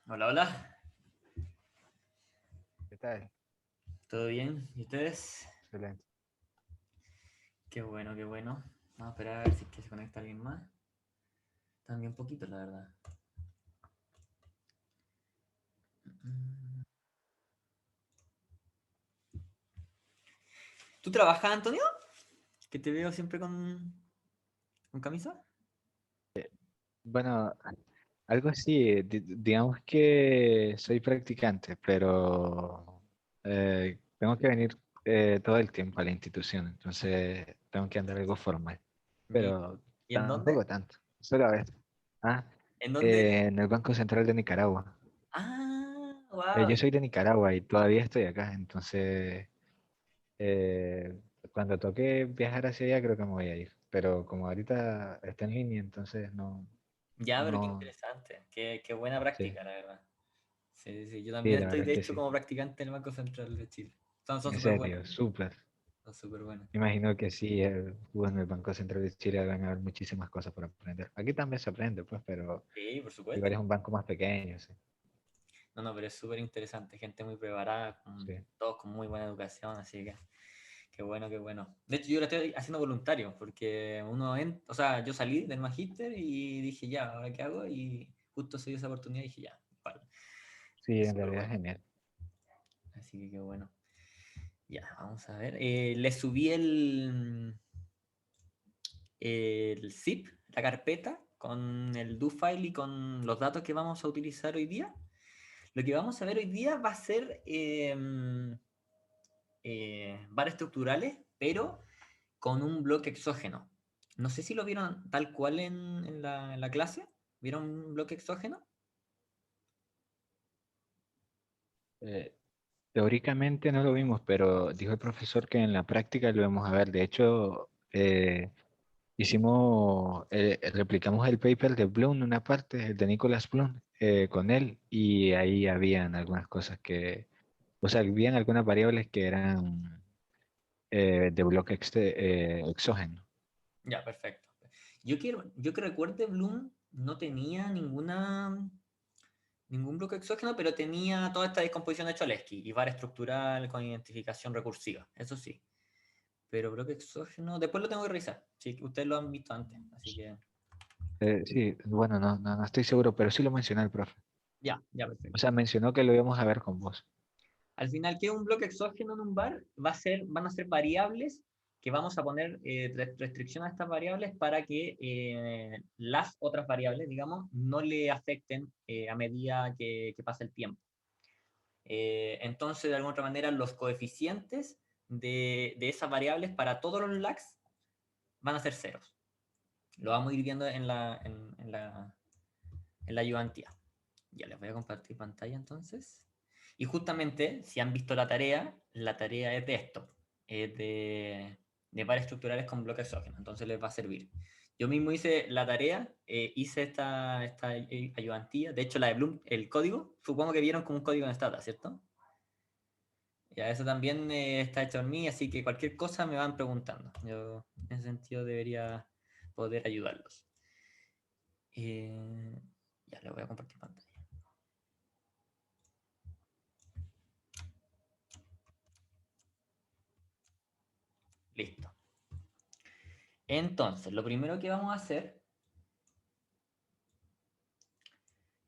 Hola, hola. ¿Qué tal? ¿Todo bien? ¿Y ustedes? Excelente. Qué bueno, qué bueno. Vamos a esperar a ver si es que se conecta alguien más. También poquito, la verdad. Mm. ¿Tú trabajas, Antonio? Que te veo siempre con camisa. Bueno, algo así, digamos que soy practicante, pero tengo que venir todo el tiempo a la institución, entonces tengo que andar algo formal, ¿Y, pero y en dónde? tampoco tanto, solo a veces. Ah, ¿En dónde? en el Banco Central de Nicaragua. Ah, wow. Yo soy de Nicaragua y todavía estoy acá, entonces eh, cuando toque viajar hacia allá creo que me voy a ir, pero como ahorita está en línea, entonces Ya, pero qué no, interesante. Qué buena sí. práctica, la verdad. Sí, sí, sí. Yo Sí, también la estoy, verdad de es que hecho, sí. como practicante en el Banco Central de Chile. Son En súper buenos. serio, súper. Son súper buenos. Imagino que sí, en el Banco Central de Chile van a haber muchísimas cosas por aprender. Aquí también se aprende, pues, pero Sí, por igual supuesto. es un banco más pequeño, sí. No, no, pero es súper interesante. Gente muy preparada, Sí. todos con muy buena educación, así que qué bueno, qué bueno. De hecho, yo lo estoy haciendo voluntario, porque o sea, yo salí del magíster y dije, ya, ¿ahora qué hago? Y justo se dio esa oportunidad y dije, ya, vale, Sí, es en súper realidad es bueno. genial. Así que qué bueno. Ya, vamos a ver. Le subí el zip, la carpeta, con el do file y con los datos que vamos a utilizar hoy día. Lo que vamos a ver hoy día va a ser barras estructurales, pero con un bloque exógeno. No sé si lo vieron tal cual en la clase. ¿Vieron un bloque exógeno? Eh, Teóricamente no lo vimos, pero dijo el profesor que en la práctica lo vamos a ver. De hecho, replicamos el paper de Bloom, una parte, el de Nicholas Bloom, con él, y ahí habían algunas cosas o sea, habían algunas variables que eran de bloque exógeno. Ya, perfecto. Yo que recuerde, Bloom no tenía ningún bloque exógeno, pero tenía toda esta descomposición de Cholesky y barra estructural con identificación recursiva. Eso sí. Pero bloque exógeno, después lo tengo que revisar. Sí, ustedes lo han visto antes, así que Sí, bueno, no estoy seguro, pero sí lo mencionó el profe. ya, ya, O perfecto. sea, mencionó que lo íbamos a ver con vos. Al final, ¿qué es un bloque exógeno en un bar? Van a ser variables que vamos a poner restricción a estas variables para que las otras variables, digamos, no le afecten a medida que pasa el tiempo. Entonces, de alguna otra manera, los coeficientes de esas variables para todos los lags van a ser ceros. Lo vamos a ir viendo en la ayudantía. Ya les voy a compartir pantalla entonces. Y justamente, si han visto la tarea es de esto, es de pares estructurales con bloques exógenos, entonces les va a servir. Yo mismo hice la tarea, hice esta ayudantía, de hecho la de Bloom, el código, supongo que vieron como un código en Stata, ¿cierto? Ya, eso también está hecho en mí, así que cualquier cosa me van preguntando. Yo en ese sentido debería poder ayudarlos. Eh, ya, les voy a compartir pantalla. Listo. Entonces, lo primero que vamos a hacer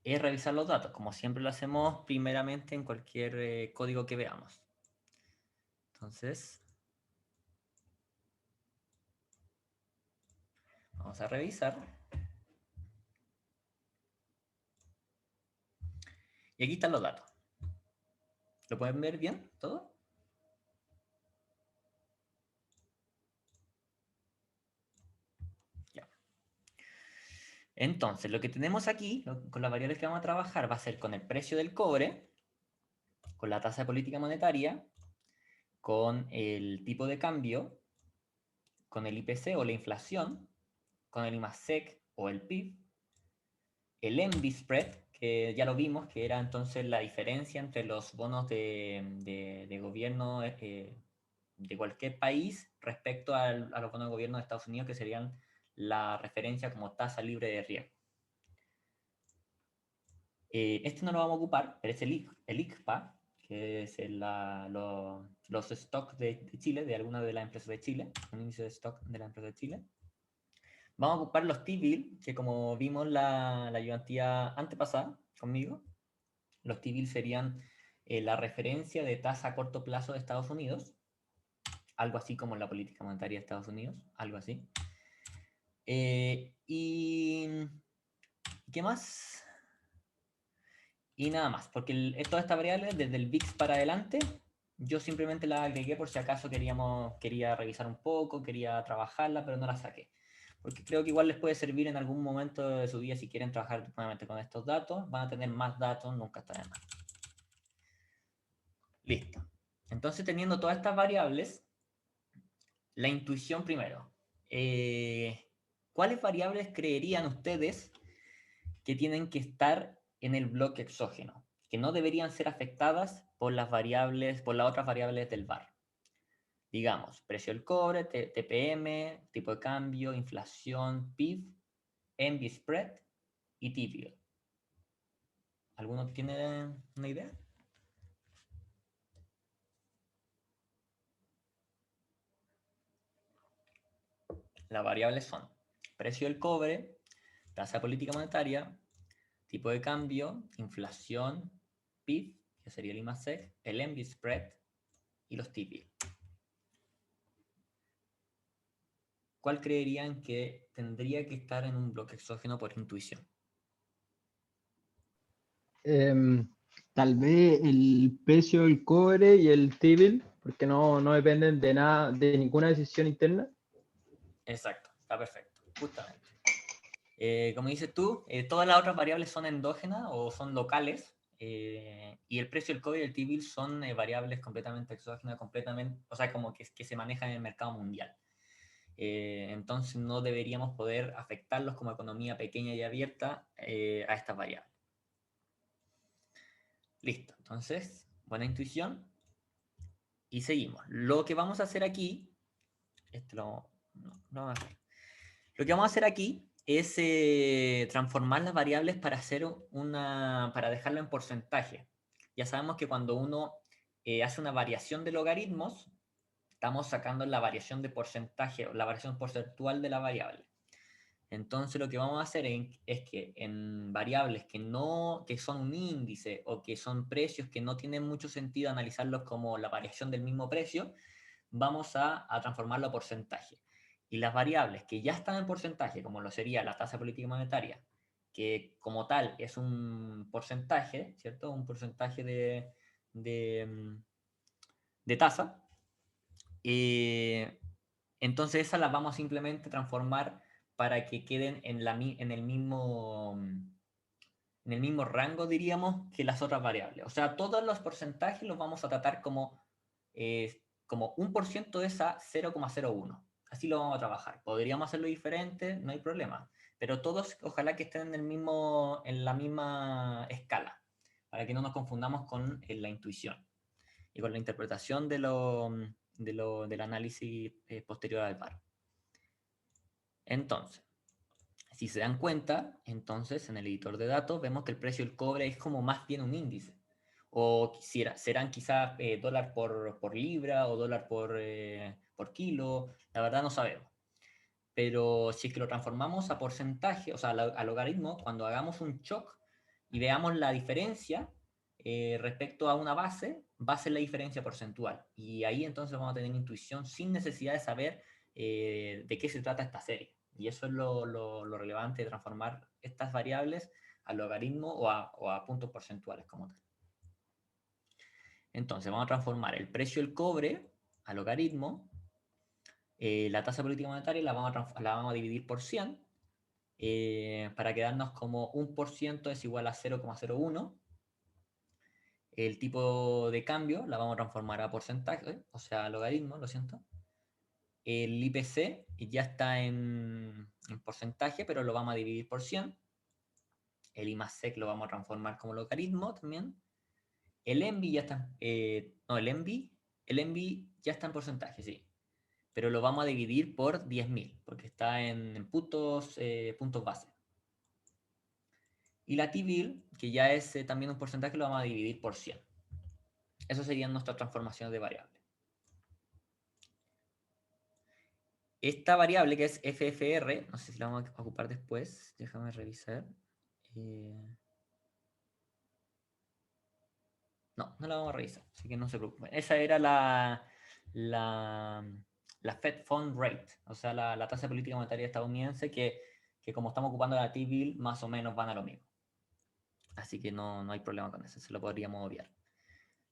es revisar los datos, como siempre lo hacemos primeramente en cualquier código que veamos. Entonces, vamos a revisar. Y aquí están los datos. ¿Lo pueden ver bien todo? Ya. Entonces, lo que tenemos aquí, con las variables que vamos a trabajar, va a ser con el precio del cobre, con la tasa de política monetaria, con el tipo de cambio, con el IPC o la inflación, con el IMASEC o el PIB, el envy spread, que ya lo vimos, que era entonces la diferencia entre los bonos de gobierno de cualquier país respecto a los bonos de gobierno de Estados Unidos, que serían la referencia como tasa libre de riesgo. Este no lo vamos a ocupar, pero es el ICPA, que es los stocks de Chile, de alguna de las empresas de Chile, un índice de stock de la empresa de Chile. Vamos a ocupar los T-bill, que como vimos la ayudantía antepasada conmigo, los T-bill serían la referencia de tasa a corto plazo de Estados Unidos, algo así como la política monetaria de Estados Unidos, algo así. ¿Y qué más? Y nada más, porque toda esta variable, desde el VIX para adelante, yo simplemente la agregué por si acaso quería revisar un poco, quería trabajarla, pero no la saqué. Porque creo que igual les puede servir en algún momento de su vida si quieren trabajar nuevamente con estos datos. Van a tener más datos, nunca está de más. Listo. Entonces, teniendo todas estas variables, la intuición primero. ¿Cuáles variables creerían ustedes que tienen que estar en el bloque exógeno, que no deberían ser afectadas por las variables, por las otras variables del VAR? Digamos, precio del cobre, TPM, tipo de cambio, inflación, PIB, envy spread y T-bill. ¿Alguno tiene una idea? Las variables son precio del cobre, tasa política monetaria, tipo de cambio, inflación, PIB, que sería el IMASEC, el envy spread y los T-bill. ¿Cuál creerían que tendría que estar en un bloque exógeno por intuición? Tal vez el precio del cobre y el T-bill, porque no dependen de nada, de ninguna decisión interna. Exacto, está perfecto, justamente. Como dices tú, todas las otras variables son endógenas o son locales, y el precio del cobre y el T-bill son variables completamente exógenas, completamente, o sea, como que se manejan en el mercado mundial. Entonces no deberíamos poder afectarlos como economía pequeña y abierta a estas variables. Listo, entonces, buena intuición. Y seguimos. Lo que vamos a hacer aquí, no vamos a hacer. Lo que vamos a hacer aquí es transformar las variables para para dejarlo en porcentaje. Ya sabemos que cuando uno hace una variación de logaritmos, estamos sacando la variación de porcentaje o la variación porcentual de la variable. Entonces lo que vamos a hacer es que en variables que son un índice o que son precios que no tienen mucho sentido analizarlos como la variación del mismo precio, vamos a transformarlo a porcentaje. Y las variables que ya están en porcentaje, como lo sería la tasa política monetaria, que como tal es un porcentaje, ¿cierto? Un porcentaje de, de tasa, entonces esas las vamos a simplemente transformar para que queden en el mismo rango, diríamos, que las otras variables. O sea, todos los porcentajes los vamos a tratar como 1% de esa 0,01. Así lo vamos a trabajar. Podríamos hacerlo diferente, no hay problema. Pero todos ojalá que estén en la misma escala, para que no nos confundamos con la intuición y con la interpretación del análisis posterior al VAR. Entonces, si se dan cuenta, entonces en el editor de datos vemos que el precio del cobre es como más bien un índice. O serán quizás dólar por libra o dólar por kilo, la verdad no sabemos. Pero si es que lo transformamos a porcentaje, o sea, a logaritmo, cuando hagamos un shock y veamos la diferencia respecto a una base, va a ser la diferencia porcentual. Y ahí entonces vamos a tener intuición sin necesidad de saber de qué se trata esta serie. Y eso es lo relevante de transformar estas variables a logaritmo o a puntos porcentuales como tal. Entonces vamos a transformar el precio del cobre a logaritmo, la tasa política monetaria la vamos a dividir por 100 para quedarnos como 1% es igual a 0,01. El tipo de cambio la vamos a transformar a porcentaje, o sea, a logaritmo, lo siento. El IPC ya está en porcentaje, pero lo vamos a dividir por 100. El IMASEC lo vamos a transformar como logaritmo también. El ENVI ya está, no, el ENVI ya está en porcentaje, sí. Pero lo vamos a dividir por 10.000, porque está en puntos base. Y la t-bill, que ya es también un porcentaje, lo vamos a dividir por 100. Eso serían nuestras transformaciones de variable. Esta variable que es FFR, no sé si la vamos a ocupar después, déjame revisar. No, no la vamos a revisar, así que no se preocupen. Esa era la Fed Fund Rate, o sea, la tasa política monetaria estadounidense, que como estamos ocupando la T-bill, más o menos van a lo mismo. Así que no hay problema con eso, se lo podríamos obviar.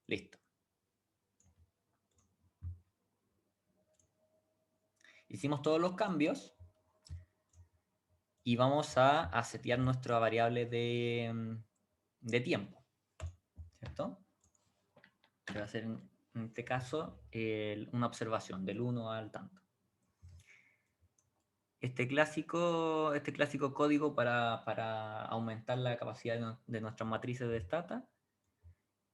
Listo. Hicimos todos los cambios y vamos a setear nuestra variable de tiempo, ¿cierto? Que va a ser en este caso una observación del 1 al tanto. Este clásico código para aumentar la capacidad de nuestras matrices de stata.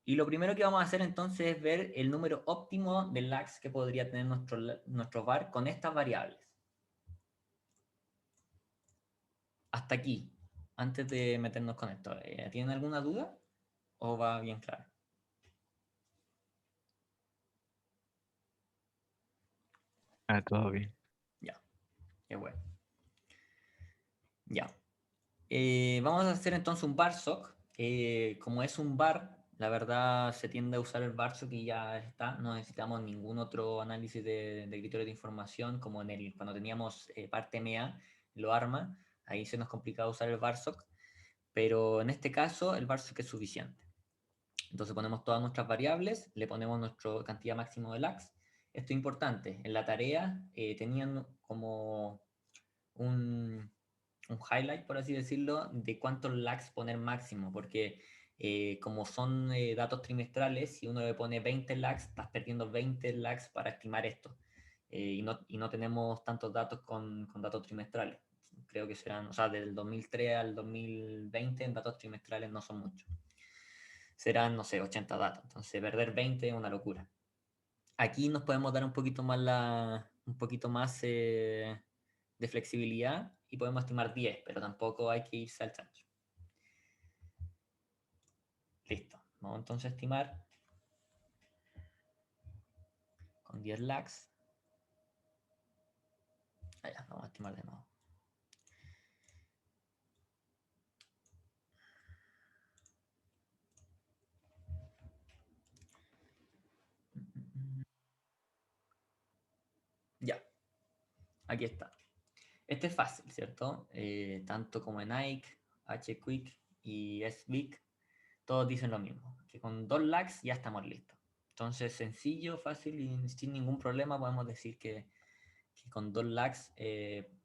Y lo primero que vamos a hacer entonces es ver el número óptimo de lags que podría tener nuestro var con estas variables. Hasta aquí, antes de meternos con esto. ¿Tienen alguna duda? ¿O va bien claro? Ah, todo bien. Ya, qué bueno. Ya. Vamos a hacer entonces un varsoc. Como es un var, la verdad se tiende a usar el varsoc y ya está. No necesitamos ningún otro análisis de criterios de información, como cuando teníamos parte MA, lo arma. Ahí se nos complicaba usar el varsoc. Pero en este caso, el varsoc es suficiente. Entonces ponemos todas nuestras variables, le ponemos nuestra cantidad máxima de lags. Esto es importante. En la tarea tenían como un highlight, por así decirlo, de cuántos lags poner máximo, porque como son datos trimestrales, si uno le pone 20 lags, estás perdiendo 20 lags para estimar esto. Y no tenemos tantos datos con datos trimestrales. Creo que serán, o sea, del 2003 al 2020 en datos trimestrales no son muchos. Serán, no sé, 80 datos. Entonces, perder 20 es una locura. Aquí nos podemos dar un poquito más de flexibilidad y podemos estimar 10, pero tampoco hay que irse al chancho. Listo. Vamos entonces a estimar con 10 lags. Allá, vamos a estimar de nuevo. Ya. Aquí está. Este es fácil, ¿cierto? Tanto como en Nike, HQuick y SBIC, todos dicen lo mismo, que con 2 lags ya estamos listos. Entonces, sencillo, fácil y sin ningún problema podemos decir que con 2 lags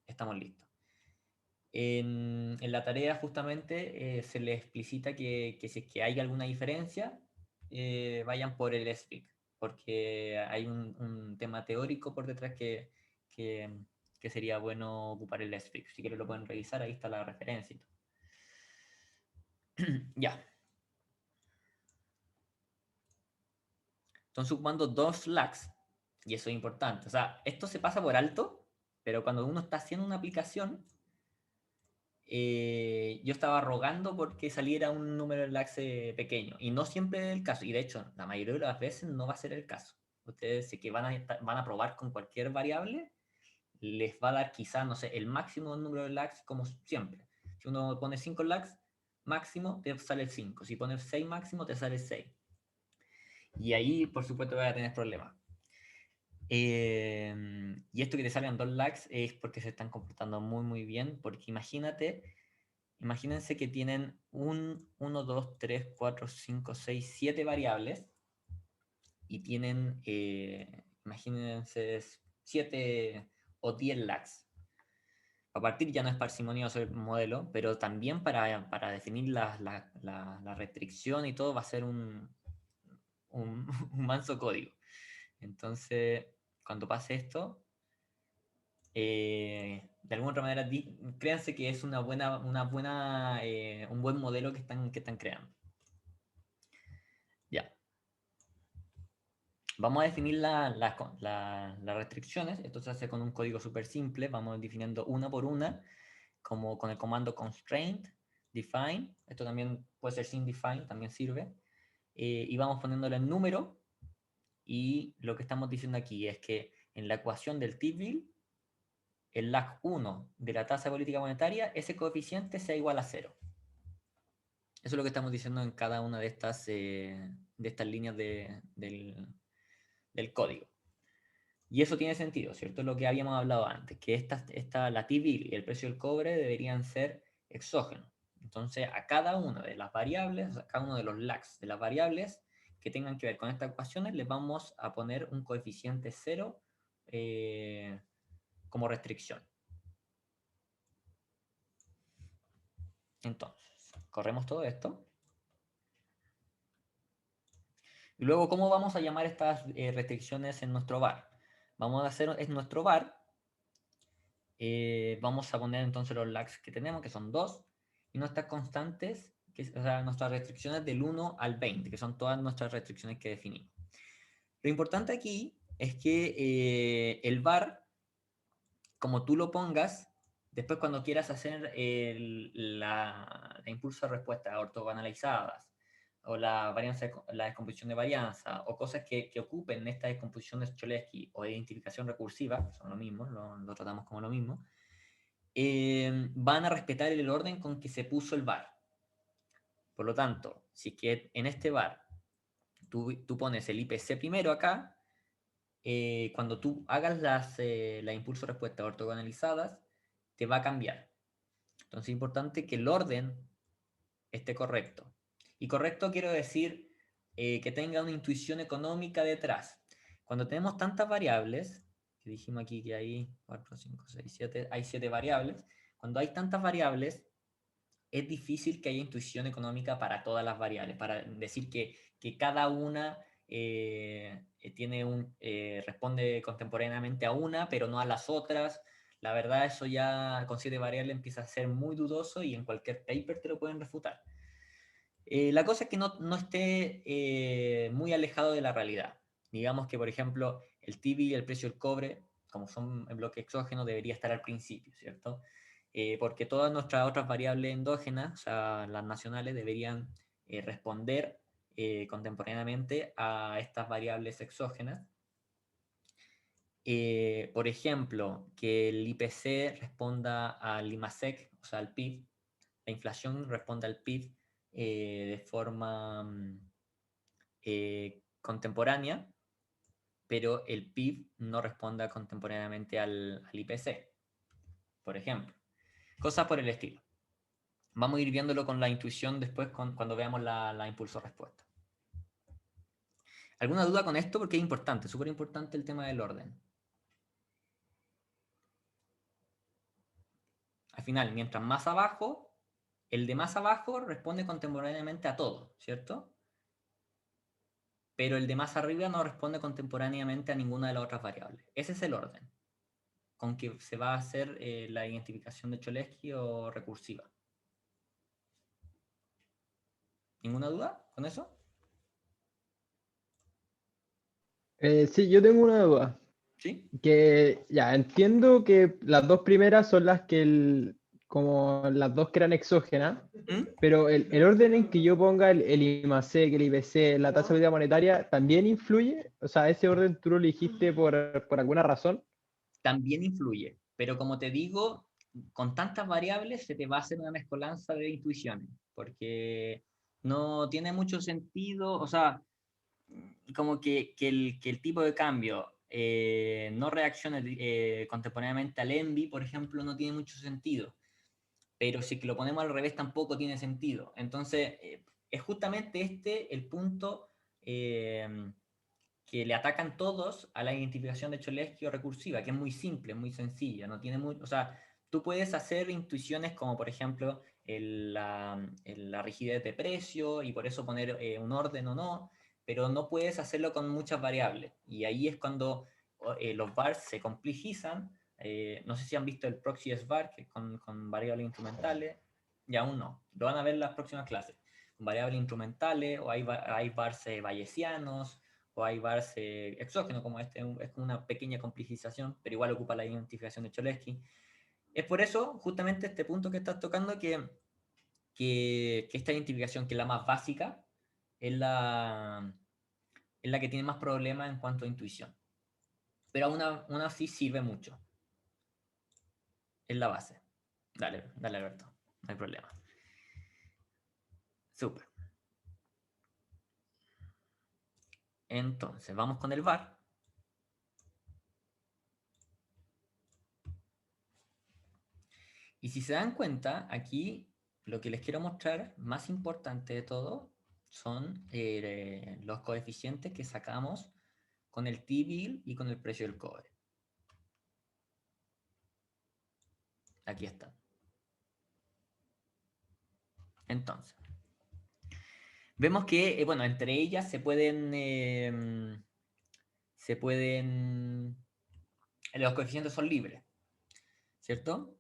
estamos listos. En la tarea justamente se les explicita que si es que hay alguna diferencia, vayan por el SBIC, porque hay un tema teórico por detrás que sería bueno ocupar el SBIC. Si quieren lo pueden revisar, ahí está la referencia y todo. Ya. Entonces ocupando 2 lags, y eso es importante. O sea, esto se pasa por alto, pero cuando uno está haciendo una aplicación, yo estaba rogando porque saliera un número de lags pequeño, y no siempre es el caso, y de hecho, la mayoría de las veces no va a ser el caso. Ustedes, si que van a probar con cualquier variable, les va a dar quizás, no sé, el máximo número de lags como siempre. Si uno pone 5 lags máximo, te sale el 5. Si pones 6 máximo, te sale el 6. Y ahí, por supuesto, vas a tener problemas. Y esto que te salgan 2 lags es porque se están comportando muy, muy bien, porque imagínense que tienen 1, 2, 3, 4, 5, 6, 7 variables y tienen, imagínense, 7 o 10 lags. A partir ya no es parsimonioso el modelo, pero también para definir la restricción y todo va a ser un manso código. Entonces, cuando pase esto, de alguna otra manera, créanse que es un buen modelo que están creando. Ya. Vamos a definir las restricciones. Esto se hace con un código súper simple. Vamos definiendo una por una, como con el comando constraint. define, esto también puede ser sin define, también sirve, y vamos poniéndole el número, y lo que estamos diciendo aquí es que en la ecuación del T-bill, el lag 1 de la tasa de política monetaria, ese coeficiente sea igual a 0. Eso es lo que estamos diciendo en cada una de estas líneas del código. Y eso tiene sentido, ¿cierto? Lo que habíamos hablado antes, que la T-bill y el precio del cobre deberían ser exógenos. Entonces, a cada una de las variables, a cada uno de los lags de las variables que tengan que ver con estas ecuaciones, les vamos a poner un coeficiente 0 como restricción. Entonces, corremos todo esto. Y luego, ¿cómo vamos a llamar estas restricciones en nuestro var? Vamos a hacer en nuestro var, vamos a poner entonces los lags que tenemos, que son 2, y nuestras constantes, o sea, nuestras restricciones del 1 al 20, que son todas nuestras restricciones que definimos. Lo importante aquí es que el var, como tú lo pongas, después cuando quieras hacer la impulso de respuesta ortogonalizadas, o la descomposición de varianza, o cosas que ocupen esta descomposición de Cholesky o identificación recursiva, que son lo mismo, lo tratamos como lo mismo, van a respetar el orden con que se puso el var. Por lo tanto, si es que en este var tú pones el IPC primero acá, cuando tú hagas las impulso-respuestas ortogonalizadas, te va a cambiar. Entonces es importante que el orden esté correcto. Y correcto quiero decir que tenga una intuición económica detrás. Cuando tenemos tantas variables, que dijimos aquí que hay 4, 5, 6, 7, hay 7 variables, cuando hay tantas variables, es difícil que haya intuición económica para todas las variables, para decir que cada una responde contemporáneamente a una, pero no a las otras. La verdad, eso ya con 7 variables empieza a ser muy dudoso y en cualquier paper te lo pueden refutar. La cosa es que no esté muy alejado de la realidad. Digamos que, por ejemplo, el TIBI y el precio del cobre, como son en bloque exógeno, debería estar al principio, ¿cierto? Porque todas nuestras otras variables endógenas, o sea, las nacionales, deberían responder contemporáneamente a estas variables exógenas. Por ejemplo, que el IPC responda al IMASEC, o sea, al PIB, la inflación responda al PIB de forma contemporánea, pero el PIB no responda contemporáneamente al IPC, por ejemplo. Cosas por el estilo. Vamos a ir viéndolo con la intuición después cuando veamos la impulso-respuesta. ¿Alguna duda con esto? Porque es importante, súper importante el tema del orden. Al final, mientras más abajo, el de más abajo responde contemporáneamente a todo, ¿cierto? Pero el de más arriba no responde contemporáneamente a ninguna de las otras variables. Ese es el orden con que se va a hacer la identificación de Cholesky o recursiva. ¿Ninguna duda con eso? Sí, yo tengo una duda. ¿Sí? Que ya entiendo que las dos primeras son las que como las dos que eran exógenas, ¿Mm? pero el orden en que yo ponga el IMASEC, el IPC, la tasa de política monetaria, ¿también influye? O sea, ¿ese orden tú lo elegiste por alguna razón? También influye, pero como te digo, con tantas variables se te va a hacer una mezcolanza de intuiciones, porque no tiene mucho sentido, o sea, como que el tipo de cambio no reaccione contemporáneamente al ENVI, por ejemplo, no tiene mucho sentido. Pero si que lo ponemos al revés tampoco tiene sentido. Entonces, es justamente este el punto que le atacan todos a la identificación de Cholesky o recursiva, que es muy simple, muy sencilla, no tiene o sea, tú puedes hacer intuiciones como, por ejemplo, la rigidez de precio y por eso poner un orden o no, pero no puedes hacerlo con muchas variables. Y ahí es cuando los VARs se complejizan. No sé si han visto el proxy SVAR, que es con variables instrumentales, y aún no. Lo van a ver en las próximas clases. Variables instrumentales, o hay VARs bayesianos, o hay VARs exógenos, como este, es una pequeña complejización, pero igual ocupa la identificación de Cholesky. Es por eso, justamente este punto que estás tocando, que que esta identificación, que es la más básica, es la que tiene más problemas en cuanto a intuición. Pero aún así sirve mucho. Es la base. Dale, Alberto. No hay problema. Súper. Entonces, vamos con el VAR. Y si se dan cuenta, aquí lo que les quiero mostrar, más importante de todo, son los coeficientes que sacamos con el T-bill y con el precio del cobre. Aquí están. Entonces, vemos que, bueno, entre ellas los coeficientes son libres, ¿cierto?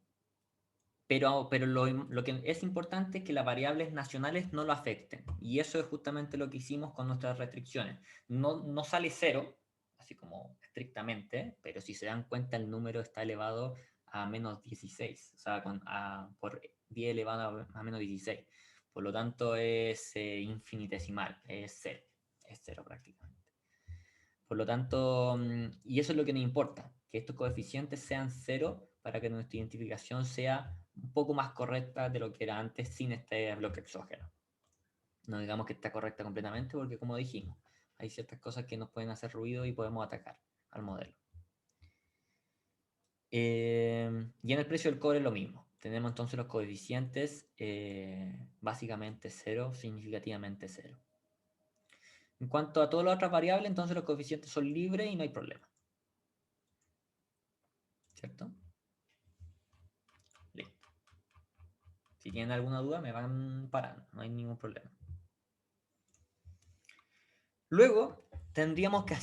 Pero lo que es importante es que las variables nacionales no lo afecten. Y eso es justamente lo que hicimos con nuestras restricciones. No sale cero, así como estrictamente, pero si se dan cuenta el número está elevado a menos 16, o sea, por 10 elevado a menos 16. Por lo tanto es infinitesimal, es cero prácticamente. Por lo tanto, y eso es lo que nos importa, que estos coeficientes sean cero para que nuestra identificación sea un poco más correcta de lo que era antes sin este bloque exógeno. No digamos que está correcta completamente porque, como dijimos, hay ciertas cosas que nos pueden hacer ruido y podemos atacar al modelo. Y en el precio del cobre lo mismo. Tenemos entonces los coeficientes básicamente cero, significativamente cero. En cuanto a todas las otras variables, entonces los coeficientes son libres y no hay problema. ¿Cierto? Listo. Si tienen alguna duda, me van parando, no hay ningún problema. Luego, tendríamos que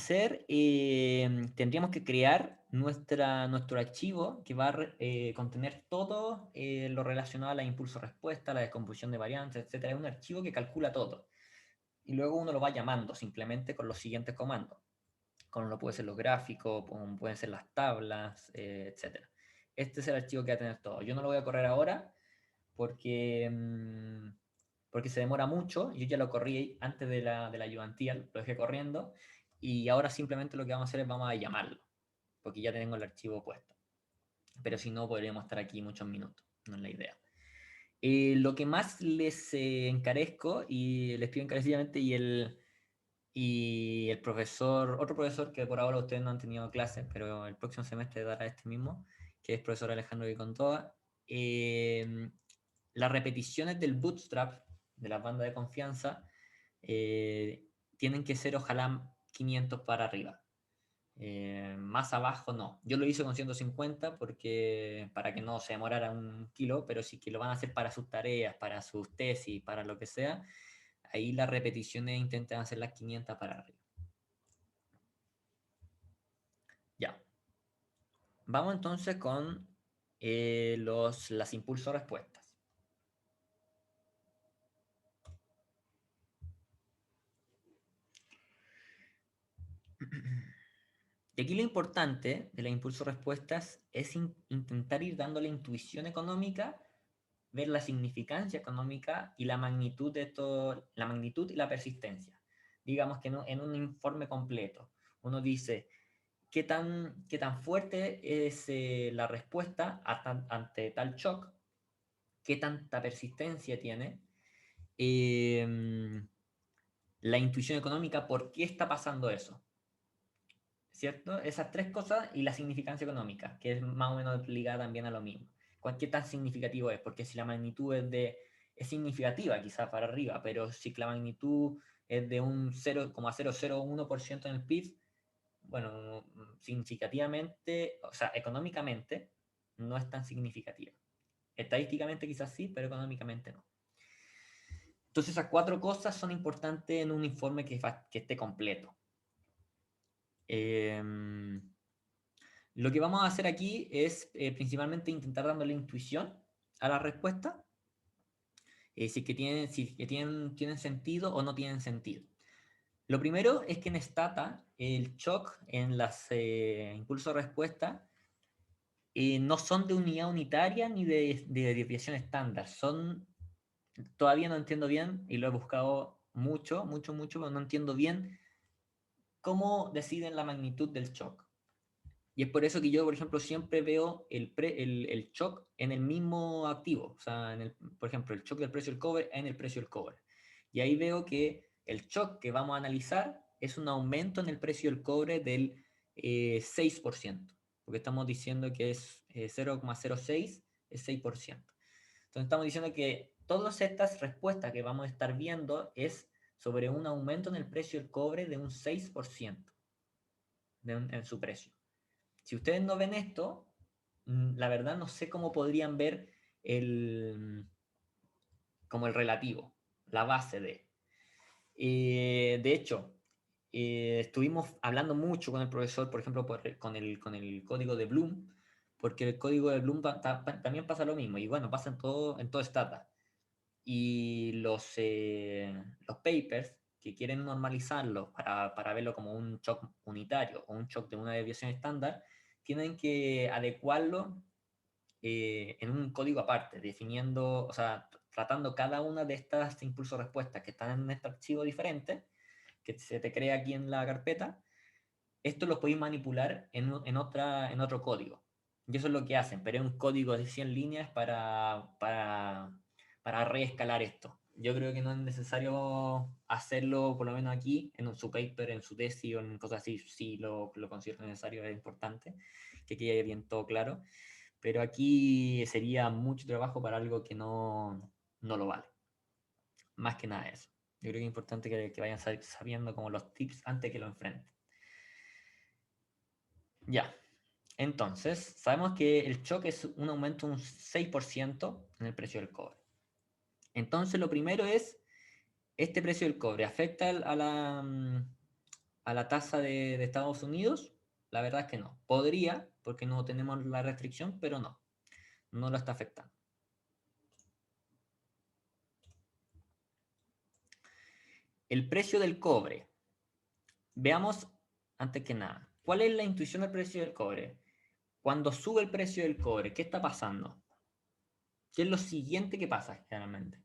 crear nuestro archivo que va a contener todo lo relacionado a la impulso-respuesta, la descomposición de variantes, etc. Es un archivo que calcula todo. Y luego uno lo va llamando simplemente con los siguientes comandos. Como pueden ser los gráficos, como pueden ser las tablas, etc. Este es el archivo que va a tener todo. Yo no lo voy a correr ahora porque se demora mucho. Yo ya lo corrí antes de la ayudantía, lo dejé corriendo, y ahora simplemente lo que vamos a hacer es vamos a llamarlo, porque ya tengo el archivo puesto. Pero si no, podríamos estar aquí muchos minutos, no es la idea. Lo que más les encarezco, y les pido encarecidamente, y el profesor, otro profesor que por ahora ustedes no han tenido clases, pero el próximo semestre dará este mismo, que es el profesor Alejandro Vicontoa, las repeticiones del bootstrap, de la banda de confianza, tienen que ser ojalá 500 para arriba. Más abajo no. Yo lo hice con 150 para que no se demorara un kilo, pero si que lo van a hacer para sus tareas, para sus tesis, para lo que sea, ahí las repeticiones intentan hacer las 500 para arriba. Ya. Vamos entonces con las impulso-respuestas. Y aquí lo importante de las impulso-respuestas es intentar ir dando la intuición económica, ver la significancia económica y la magnitud de todo, la magnitud y la persistencia. Digamos que en un informe completo uno dice qué tan fuerte es la respuesta ante tal shock, qué tanta persistencia tiene, la intuición económica, por qué está pasando eso. ¿Cierto? Esas tres cosas y la significancia económica, que es más o menos ligada también a lo mismo. ¿Qué tan significativo es? Porque si la magnitud es significativa quizás para arriba, pero si la magnitud es de un 0,001% en el PIB, bueno, significativamente, o sea, económicamente no es tan significativa. Estadísticamente quizás sí, pero económicamente no. Entonces esas cuatro cosas son importantes en un informe que esté completo. Lo que vamos a hacer aquí es principalmente intentar dándole intuición a la respuesta, si tienen sentido o no tienen sentido. Lo primero es que en Stata el shock en las impulso-respuesta no son de unidad unitaria ni de desviación estándar, son todavía no entiendo bien, y lo he buscado mucho, pero no entiendo bien cómo deciden la magnitud del shock. Y es por eso que yo, por ejemplo, siempre veo el shock en el mismo activo. O sea, por ejemplo, el shock del precio del cobre en el precio del cobre. Y ahí veo que el shock que vamos a analizar es un aumento en el precio del cobre del 6%. Porque estamos diciendo que es 0,06, es 6%. Entonces estamos diciendo que todas estas respuestas que vamos a estar viendo es sobre un aumento en el precio del cobre de un 6% en su precio. Si ustedes no ven esto, la verdad no sé cómo podrían ver como el relativo, la base de. De hecho, estuvimos hablando mucho con el profesor, por ejemplo, con el código de Bloom, porque el código de Bloom también pasa lo mismo, y bueno, pasa en todo Stata. Y los papers que quieren normalizarlo para verlo como un shock unitario o un shock de una desviación estándar, tienen que adecuarlo en un código aparte, definiendo, o sea, tratando cada una de estas impulso-respuestas que están en este archivo diferente, que se te crea aquí en la carpeta. Esto lo podéis manipular en otro código. Y eso es lo que hacen, pero es un código de 100 líneas para reescalar esto. Yo creo que no es necesario hacerlo, por lo menos aquí, en su paper, en su tesis o en cosas así. Sí lo considero necesario, es importante que quede bien todo claro. Pero aquí sería mucho trabajo para algo que no lo vale. Más que nada eso. Yo creo que es importante que vayan sabiendo como los tips antes que lo enfrenten. Ya. Entonces, sabemos que el shock es un aumento de un 6% en el precio del cobre. Entonces, lo primero es, ¿este precio del cobre afecta a la tasa de Estados Unidos? La verdad es que no. Podría, porque no tenemos la restricción, pero no lo está afectando. El precio del cobre. Veamos, antes que nada, ¿cuál es la intuición del precio del cobre? Cuando sube el precio del cobre, ¿qué está pasando? ¿Qué es lo siguiente que pasa generalmente?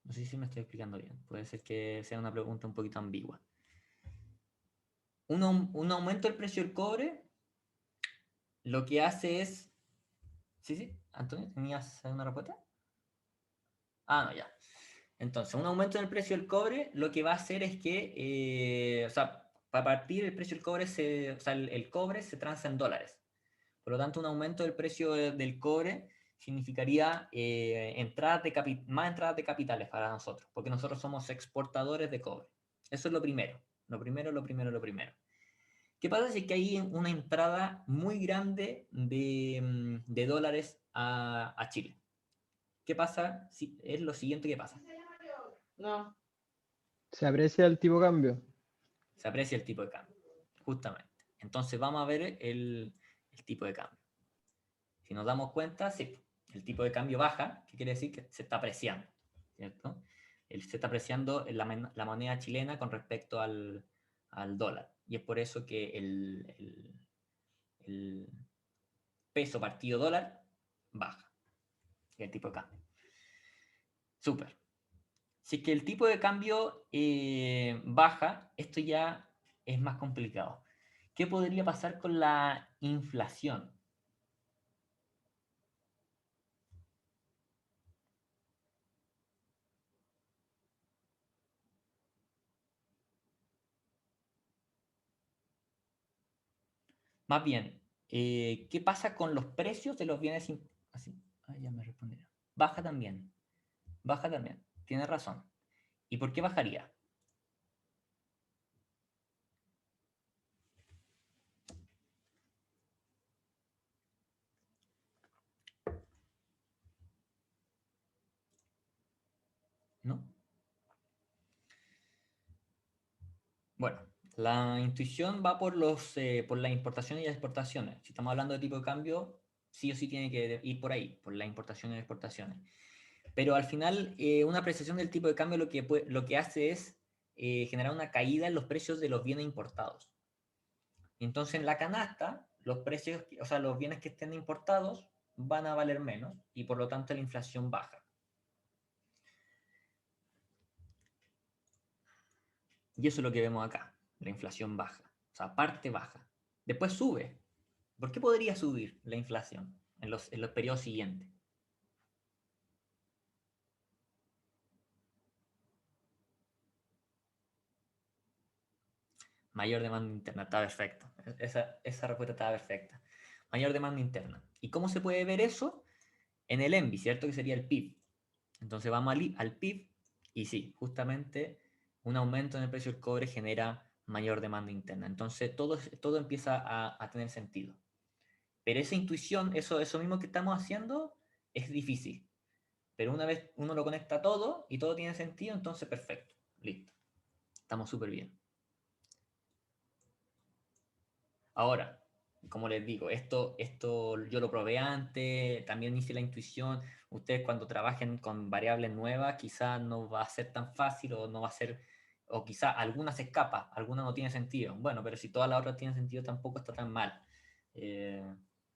No sé si me estoy explicando bien. Puede ser que sea una pregunta un poquito ambigua. Un aumento del precio del cobre lo que hace es... Sí, sí, Antonio, ¿tenías una respuesta? Ah, no, ya. Entonces, un aumento en el precio del cobre lo que va a hacer es que, o sea, para partir el precio del cobre, o sea, el cobre se transa en dólares. Por lo tanto, un aumento del precio del cobre significaría más entradas de capitales para nosotros, porque nosotros somos exportadores de cobre. Eso es lo primero. Lo primero. ¿Qué pasa si es que hay una entrada muy grande de dólares a Chile? ¿Qué pasa? Es lo siguiente que pasa. No. Se aprecia el tipo de cambio. Se aprecia el tipo de cambio, justamente. Entonces vamos a ver el tipo de cambio. Si nos damos cuenta, sí, el tipo de cambio baja, ¿qué quiere decir? Que se está apreciando, ¿cierto? Se está apreciando la moneda chilena con respecto al dólar. Y es por eso que el peso partido dólar baja, el tipo de cambio. Súper. Si es que el tipo de cambio baja, esto ya es más complicado. ¿Qué podría pasar con la inflación? Más bien, ¿qué pasa con los precios de los bienes? Así, ya me respondieron. Baja también. Baja también. Tienes razón. ¿Y por qué bajaría? ¿No? Bueno, la intuición va por las importaciones y las exportaciones. Si estamos hablando de tipo de cambio, sí o sí tiene que ir por ahí, por las importaciones y exportaciones. Pero al final, una apreciación del tipo de cambio lo que hace es generar una caída en los precios de los bienes importados. Entonces, en la canasta, los precios, o sea, los bienes que estén importados van a valer menos y por lo tanto la inflación baja. Y eso es lo que vemos acá, la inflación baja, o sea, parte baja. Después sube. ¿Por qué podría subir la inflación en los periodos siguientes? Mayor demanda interna, está perfecto. Esa respuesta está perfecta. Mayor demanda interna. ¿Y cómo se puede ver eso? En el ENVI, ¿cierto? Que sería el PIB. Entonces vamos al PIB y sí, justamente un aumento en el precio del cobre genera mayor demanda interna. Entonces todo empieza a tener sentido. Pero esa intuición, eso mismo que estamos haciendo, es difícil. Pero una vez uno lo conecta todo y todo tiene sentido, entonces perfecto. Listo. Estamos súper bien. Ahora, como les digo, esto yo lo probé antes, también hice la intuición. Ustedes cuando trabajen con variables nuevas, quizás no va a ser tan fácil o no va a ser, o quizás alguna se escapa, alguna no tiene sentido. Bueno, pero si todas las otras tienen sentido, tampoco está tan mal. Eh,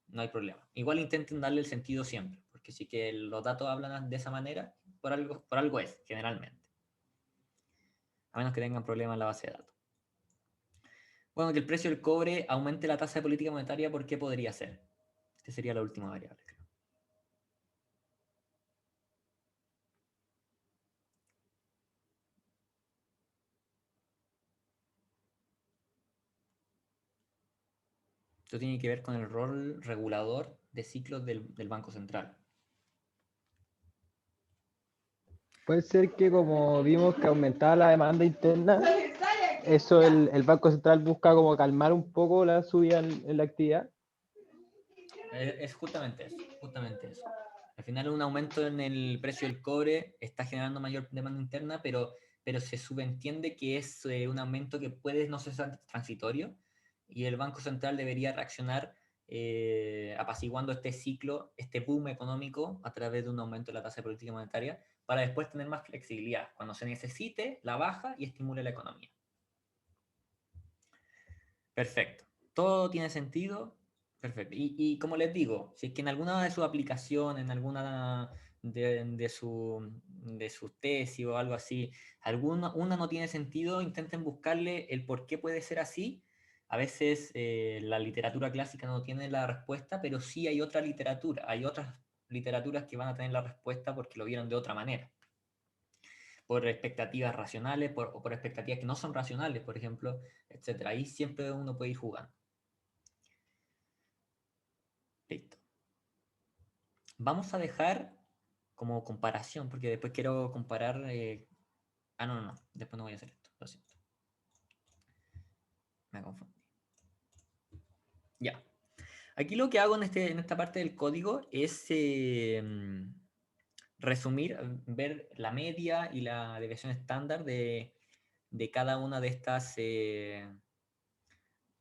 no hay problema. Igual intenten darle el sentido siempre, porque sí que los datos hablan de esa manera, por algo es, generalmente. A menos que tengan problemas en la base de datos. Bueno, que el precio del cobre aumente la tasa de política monetaria, ¿por qué podría ser? Esta sería la última variable, creo. Esto tiene que ver con el rol regulador de ciclos del Banco Central. Puede ser que como vimos que aumentaba la demanda interna, eso el Banco Central busca como calmar un poco la subida en la actividad. Es justamente eso, justamente eso. Al final un aumento en el precio del cobre está generando mayor demanda interna, pero se subentiende que es un aumento que puede no ser transitorio y el Banco Central debería reaccionar apaciguando este ciclo, este boom económico a través de un aumento de la tasa de política monetaria para después tener más flexibilidad. Cuando se necesite, la baja y estimule la economía. Perfecto. Todo tiene sentido. Perfecto. Y como les digo, si es que en alguna de sus aplicaciones, en alguna de sus tesis o algo así, una no tiene sentido, intenten buscarle el por qué puede ser así. A veces la literatura clásica no tiene la respuesta, pero sí hay otra literatura, hay otras literaturas que van a tener la respuesta porque lo vieron de otra manera. Por expectativas racionales o por expectativas que no son racionales, por ejemplo, etcétera. Ahí siempre uno puede ir jugando. Listo. Vamos a dejar como comparación, porque después quiero comparar. No. Después no voy a hacer esto. Lo siento. Me confundí. Ya. Aquí lo que hago en esta parte del código es resumir, ver la media y la deviación estándar de cada una de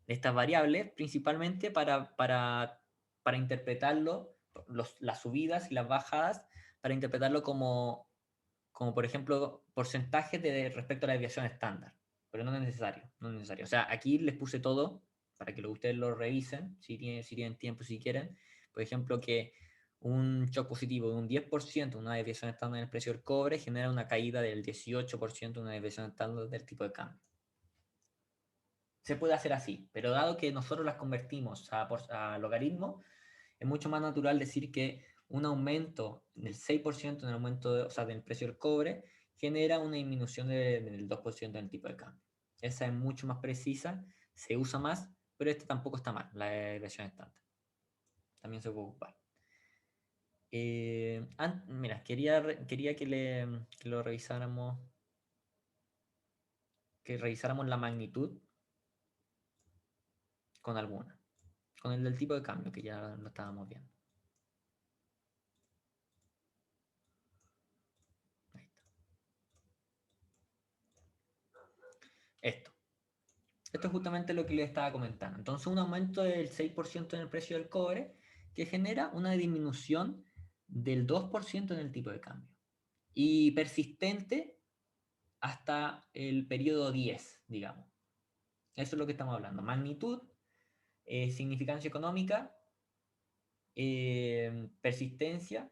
estas variables, principalmente para interpretarlo, las subidas y las bajadas, para interpretarlo como por ejemplo, porcentajes respecto a la desviación estándar. Pero no es necesario, no es necesario. O sea, aquí les puse todo para que ustedes lo revisen, si tienen tiempo, si quieren. Por ejemplo, que un shock positivo de un 10%, una desviación estándar en el precio del cobre, genera una caída del 18%, una desviación estándar del tipo de cambio. Se puede hacer así, pero dado que nosotros las convertimos a logaritmo, es mucho más natural decir que un aumento del 6% en el aumento o sea, del precio del cobre genera una disminución del 2% en el tipo de cambio. Esa es mucho más precisa, se usa más, pero esta tampoco está mal, la versión estándar. También se puede ocupar. Mira, quería que lo revisáramos, que revisáramos la magnitud con alguna, con el del tipo de cambio, que ya lo estábamos viendo. Ahí está. Esto. Esto es justamente lo que les estaba comentando. Entonces, un aumento del 6% en el precio del cobre que genera una disminución del 2% en el tipo de cambio. Y persistente hasta el periodo 10, digamos. Eso es lo que estamos hablando. Magnitud, significancia económica, persistencia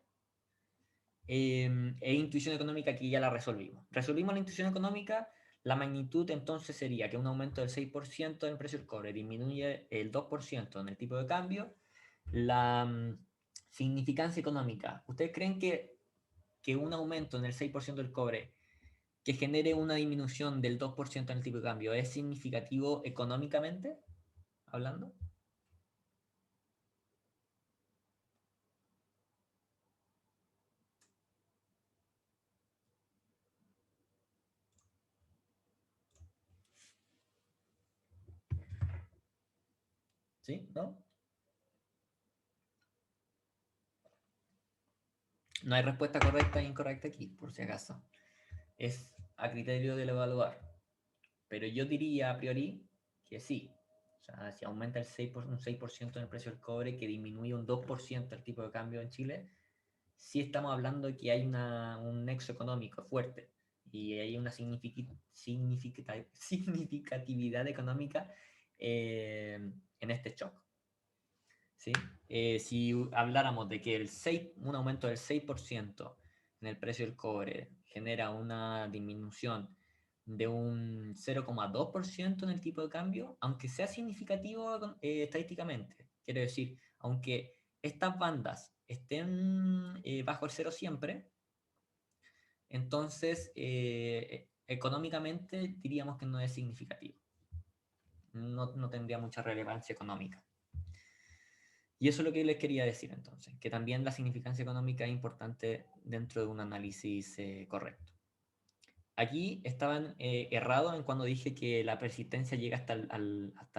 e intuición económica que ya la resolvimos. Resolvimos la intuición económica, la magnitud entonces sería que un aumento del 6% en el precio del cobre disminuye el 2% en el tipo de cambio. La significancia económica. ¿Ustedes creen que un aumento en el 6% del cobre que genere una disminución del 2% en el tipo de cambio es significativo económicamente hablando? ¿Sí? ¿No? No hay respuesta correcta e incorrecta aquí, por si acaso. Es a criterio del evaluar. Pero yo diría a priori que sí. O sea, si aumenta un 6% en el precio del cobre, que disminuye un 2% el tipo de cambio en Chile, sí estamos hablando de que hay un nexo económico fuerte y hay una significatividad económica en este shock. ¿Sí? Si habláramos de que un aumento del 6% en el precio del cobre genera una disminución de un 0,2% en el tipo de cambio, aunque sea significativo estadísticamente. Quiero decir, aunque estas bandas estén bajo el cero siempre, entonces económicamente diríamos que no es significativo. No tendría mucha relevancia económica. Y eso es lo que les quería decir entonces, que también la significancia económica es importante dentro de un análisis correcto. Aquí estaban errados en cuando dije que la persistencia llega hasta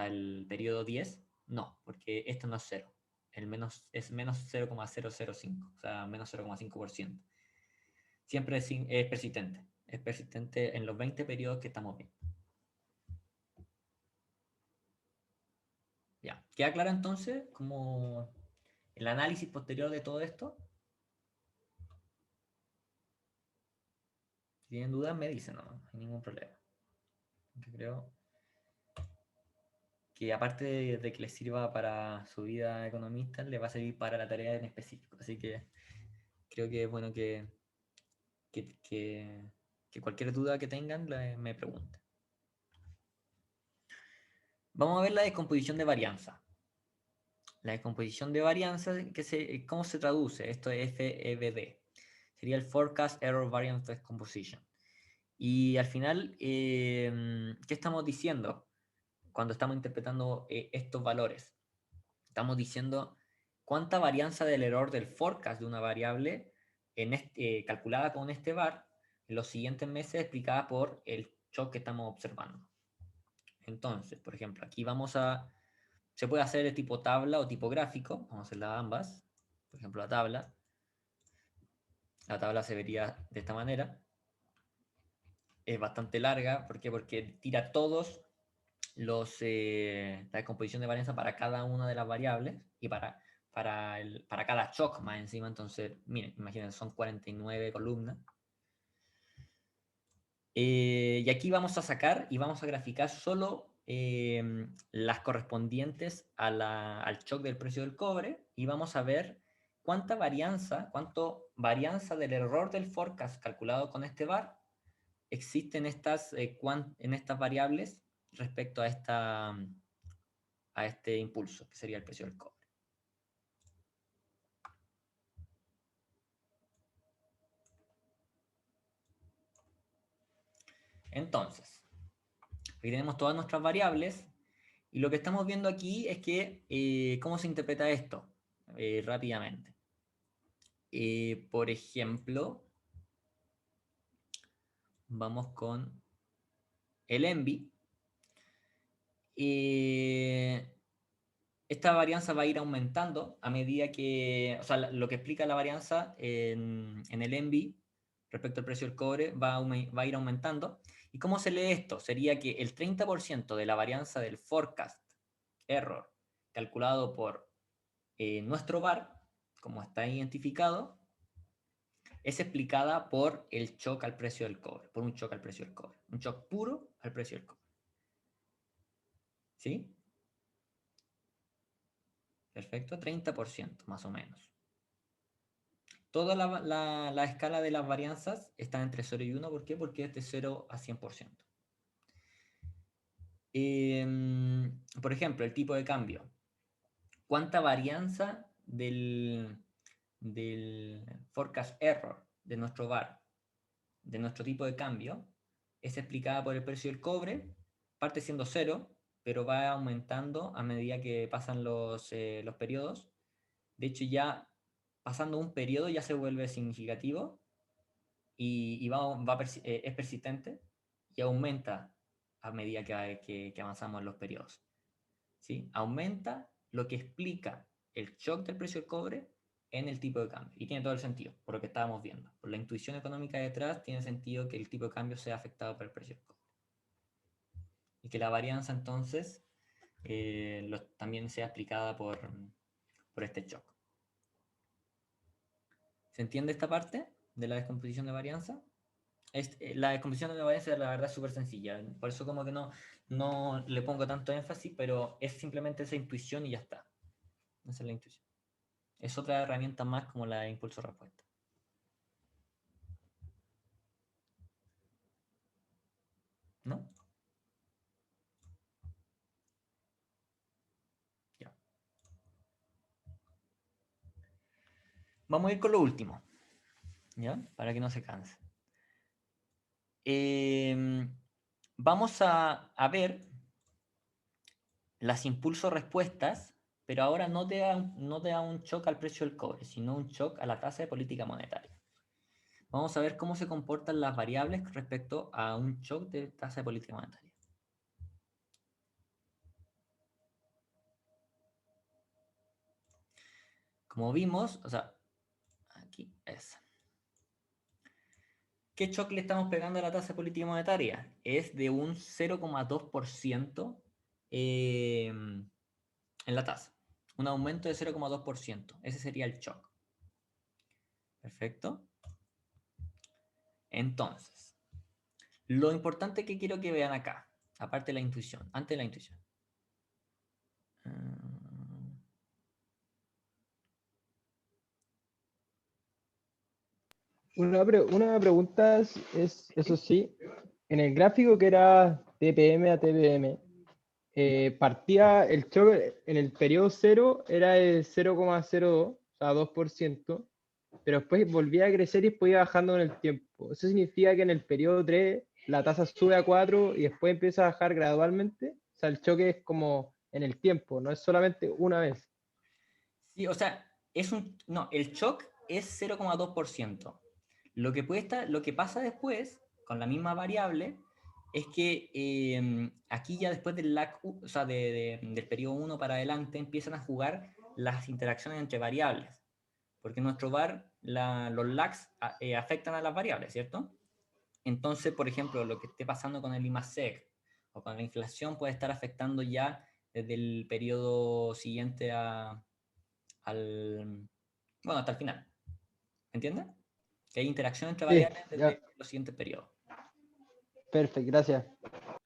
el periodo 10. No, porque esto no es cero. Es menos 0,005, o sea, menos 0,5%. Siempre es persistente. Es persistente en los 20 periodos que estamos viendo. Ya, ¿queda claro entonces como el análisis posterior de todo esto? Si tienen dudas, me dicen, no hay ningún problema. Yo creo que aparte de que les sirva para su vida economista, les va a servir para la tarea en específico. Así que creo que es bueno que, que cualquier duda que tengan me pregunten. Vamos a ver la descomposición de varianza. La descomposición de varianza, ¿cómo se traduce? Esto es FEVD. Sería el Forecast Error Variance Decomposition. Y al final, ¿qué estamos diciendo cuando estamos interpretando estos valores? Estamos diciendo cuánta varianza del error del forecast de una variable calculada con este var en los siguientes meses explicada por el shock que estamos observando. Entonces, por ejemplo, aquí se puede hacer de tipo tabla o tipo gráfico, vamos a hacerla ambas. Por ejemplo, la tabla se vería de esta manera. Es bastante larga, ¿por qué? Porque tira todos la descomposición de varianza para cada una de las variables y para cada shock más encima. Entonces, miren, imaginen, son 49 columnas. Y aquí vamos a sacar y vamos a graficar solo las correspondientes al shock del precio del cobre y vamos a ver cuánto varianza del error del forecast calculado con este var existe en estas variables respecto a este impulso, que sería el precio del cobre. Entonces, aquí tenemos todas nuestras variables y lo que estamos viendo aquí es que, ¿cómo se interpreta esto? Rápidamente. Por ejemplo, vamos con el ENVI. Esta varianza va a ir aumentando a medida que, o sea, lo que explica la varianza en el ENVI respecto al precio del cobre va a ir aumentando. ¿Y cómo se lee esto? Sería que el 30% de la varianza del forecast error calculado por nuestro VAR, como está identificado, es explicada por el shock al precio del cobre, por un shock al precio del cobre, un shock puro al precio del cobre. ¿Sí? Perfecto, 30% más o menos. Toda la escala de las varianzas está entre 0 y 1, ¿por qué? Porque es de 0 a 100%. por ejemplo, el tipo de cambio. ¿Cuánta varianza del forecast error de nuestro VAR, de nuestro tipo de cambio, es explicada por el precio del cobre? Parte siendo cero, pero va aumentando a medida que pasan los periodos. De hecho, ya pasando un periodo ya se vuelve significativo y es persistente y aumenta a medida que avanzamos en los periodos. ¿Sí? Aumenta lo que explica el shock del precio del cobre en el tipo de cambio. Y tiene todo el sentido, por lo que estábamos viendo. Por la intuición económica detrás, tiene sentido que el tipo de cambio sea afectado por el precio del cobre. Y que la varianza entonces también sea aplicada por este shock. ¿Se entiende esta parte de la descomposición de varianza? La descomposición de la varianza, la verdad, es súper sencilla. Por eso como que no le pongo tanto énfasis, pero es simplemente esa intuición y ya está. Esa es la intuición. Es otra herramienta más como la de impulso-respuesta. ¿No? Ya. Vamos a ir con lo último, ¿ya? Para que no se canse. Vamos a ver las impulso-respuestas, pero ahora no te da un shock al precio del cobre, sino un shock a la tasa de política monetaria. Vamos a ver cómo se comportan las variables respecto a un shock de tasa de política monetaria. Como vimos, o sea, aquí es. ¿Qué shock le estamos pegando a la tasa de política monetaria? Es de un 0,2% en la tasa. Un aumento de 0,2%. Ese sería el shock. Perfecto. Entonces, lo importante que quiero que vean acá, aparte de la intuición, antes de la intuición. Una pregunta es, eso sí, en el gráfico que era TPM a TPM, partía el shock en el periodo 0 era de 0,02, o sea, 2%, pero después volvía a crecer y después iba bajando con el tiempo. Eso significa que en el periodo 3 la tasa sube a 4 y después empieza a bajar gradualmente. O sea, el choque es como en el tiempo, no es solamente una vez. Sí, o sea, no, el shock es 0,2%. Lo que pasa después, con la misma variable, es que aquí ya después del lag, o sea, del periodo 1 para adelante, empiezan a jugar las interacciones entre variables. Porque en nuestro VAR los lags afectan a las variables, ¿cierto? Entonces, por ejemplo, lo que esté pasando con el IMASEC o con la inflación puede estar afectando ya desde el periodo siguiente bueno, hasta el final. ¿Entiendes? Que hay interacción entre Sí, variables ya, desde los siguientes periodos. perfecto, gracias.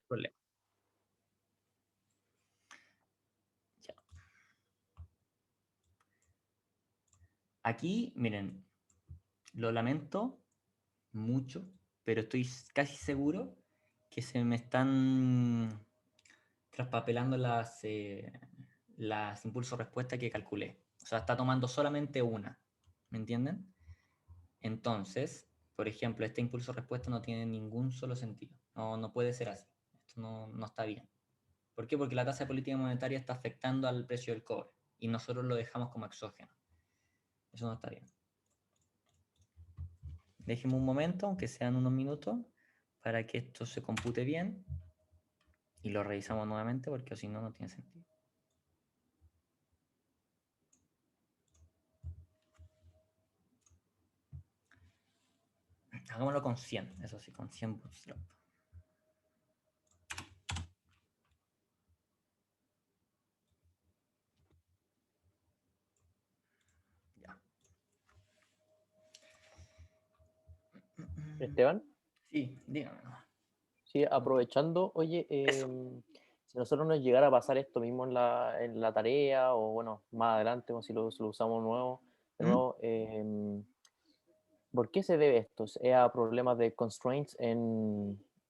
Problema. Ya. Aquí, miren, lo lamento mucho, pero estoy casi seguro que se me están traspapelando las impulso-respuesta que calculé. O sea, está tomando solamente una. ¿Me entienden? Entonces, por ejemplo, este impulso-respuesta no tiene ningún solo sentido. No puede ser así. Esto no está bien. ¿Por qué? Porque la tasa de política monetaria está afectando al precio del cobre y nosotros lo dejamos como exógeno. Eso no está bien. Déjenme un momento, aunque sean unos minutos, para que esto se compute bien y lo revisamos nuevamente porque si no, no tiene sentido. Hagámoslo con 100, eso sí, con 100 bootstrap. Ya. Esteban, Sí, dígame nomás. sí, aprovechando, oye, Eso. si nosotros nos llegara a pasar esto mismo en la tarea, o bueno, más adelante, o si lo usamos de nuevo, ¿por qué se debe esto? ¿Es a problemas de constraints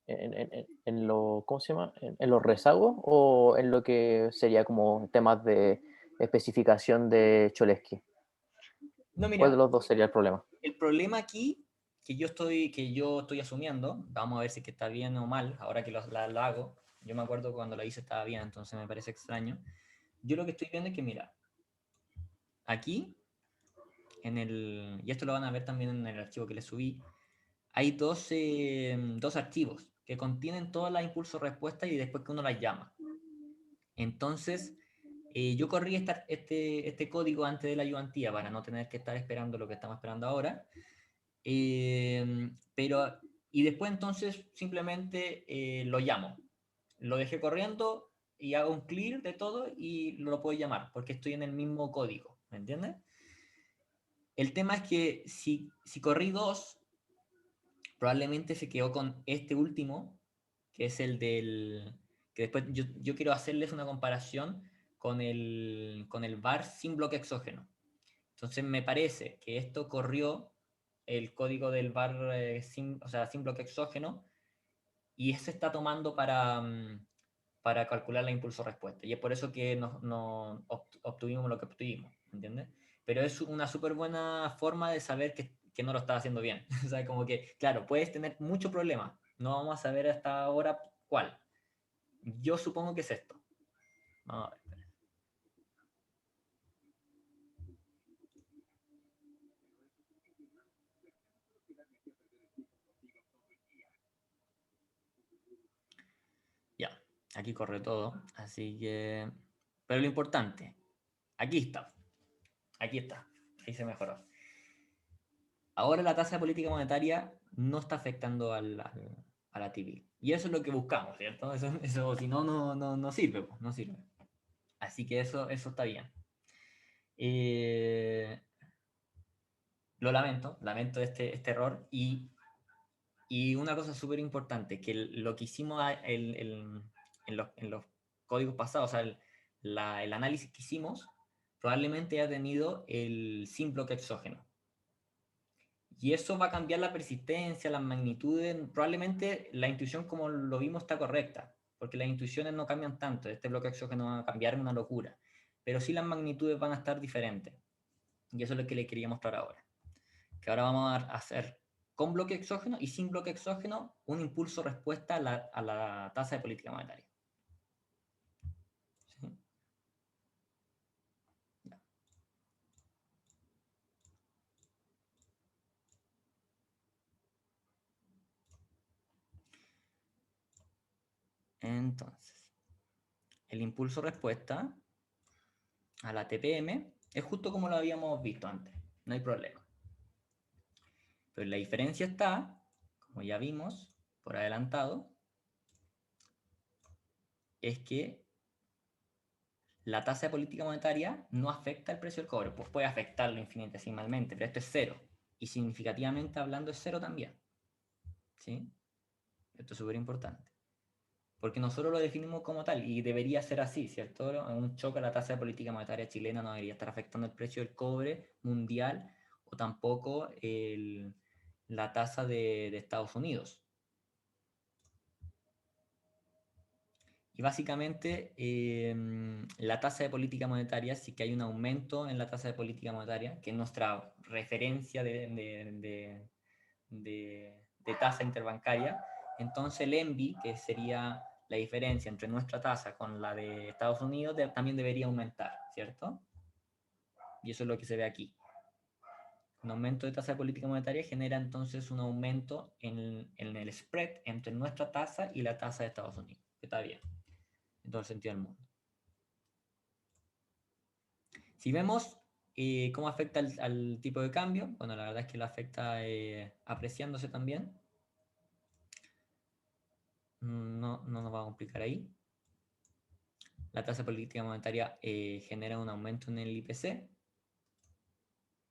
en lo, ¿cómo se llama? En los rezagos o en lo que sería como temas de especificación de Cholesky? No, ¿Cuál mira, de los dos sería el problema? el problema aquí que yo estoy asumiendo, vamos a ver si es que está bien o mal, ahora que lo hago, yo me acuerdo cuando lo hice estaba bien, entonces me parece extraño. Yo lo que estoy viendo es que, mira, aquí, y esto lo van a ver también en el archivo que les subí, hay dos archivos que contienen todas las impulso-respuestas y después que uno las llama. Entonces, yo corrí este código antes de la ayudantía para no tener que estar esperando lo que estamos esperando ahora. Pero, y después entonces simplemente lo llamo. Lo dejé corriendo y hago un clear de todo y lo puedo llamar porque estoy en el mismo código. ¿Me entiendes? El tema es que si corrí dos, probablemente se quedó con este último, que es el del... que después yo quiero hacerles una comparación con el var sin bloque exógeno. Entonces me parece que esto corrió el código del var o sea, sin bloque exógeno y se está tomando para calcular la impulso respuesta. Y es por eso que no obtuvimos lo que obtuvimos, ¿entiendes? Pero es una súper buena forma de saber que no lo estás haciendo bien. O sea, como que, claro, puedes tener muchos problemas. No vamos a saber hasta ahora cuál. Yo supongo que es esto. Vamos a ver. Ya, aquí corre todo. Así que... Pero lo importante, aquí está. Aquí está. Ahí se mejoró. Ahora la tasa de política monetaria no está afectando a la TV. Y eso es lo que buscamos, ¿cierto? Eso si no, no sirve, pues, no sirve. Así que eso está bien. Eh, lo lamento este error. Y una cosa súper importante, que lo que hicimos en los códigos pasados, o sea, el análisis que hicimos, probablemente haya tenido el sin bloque exógeno. Y eso va a cambiar la persistencia, las magnitudes. Probablemente la intuición como lo vimos está correcta, porque las intuiciones no cambian tanto. Este bloque exógeno va a cambiar una locura. Pero sí las magnitudes van a estar diferentes. Y eso es lo que le quería mostrar ahora. Que ahora vamos a hacer con bloque exógeno y sin bloque exógeno un impulso respuesta a la tasa de política monetaria. ¿Sí? Entonces, el impulso respuesta a la TPM es justo como lo habíamos visto antes. No hay problema. Pero la diferencia está, como ya vimos por adelantado, es que la tasa de política monetaria no afecta el precio del cobre. Pues puede afectarlo infinitesimalmente, pero esto es cero. Y significativamente hablando es cero también. ¿Sí? Esto es súper importante. Porque nosotros lo definimos como tal y debería ser así, ¿cierto? En un choque la tasa de política monetaria chilena no debería estar afectando el precio del cobre mundial o tampoco la tasa de Estados Unidos. Y básicamente la tasa de política monetaria, sí que hay un aumento en la tasa de política monetaria, que es nuestra referencia de tasa interbancaria. Entonces el ENVI, que sería la diferencia entre nuestra tasa con la de Estados Unidos, también debería aumentar, ¿cierto? Y eso es lo que se ve aquí. Un aumento de tasa de política monetaria genera entonces un aumento en el spread entre nuestra tasa y la tasa de Estados Unidos, que está bien, en todo el sentido del mundo. Si vemos cómo afecta al tipo de cambio, bueno, la verdad es que lo afecta apreciándose también. No nos va a complicar ahí. La tasa de política monetaria genera un aumento en el IPC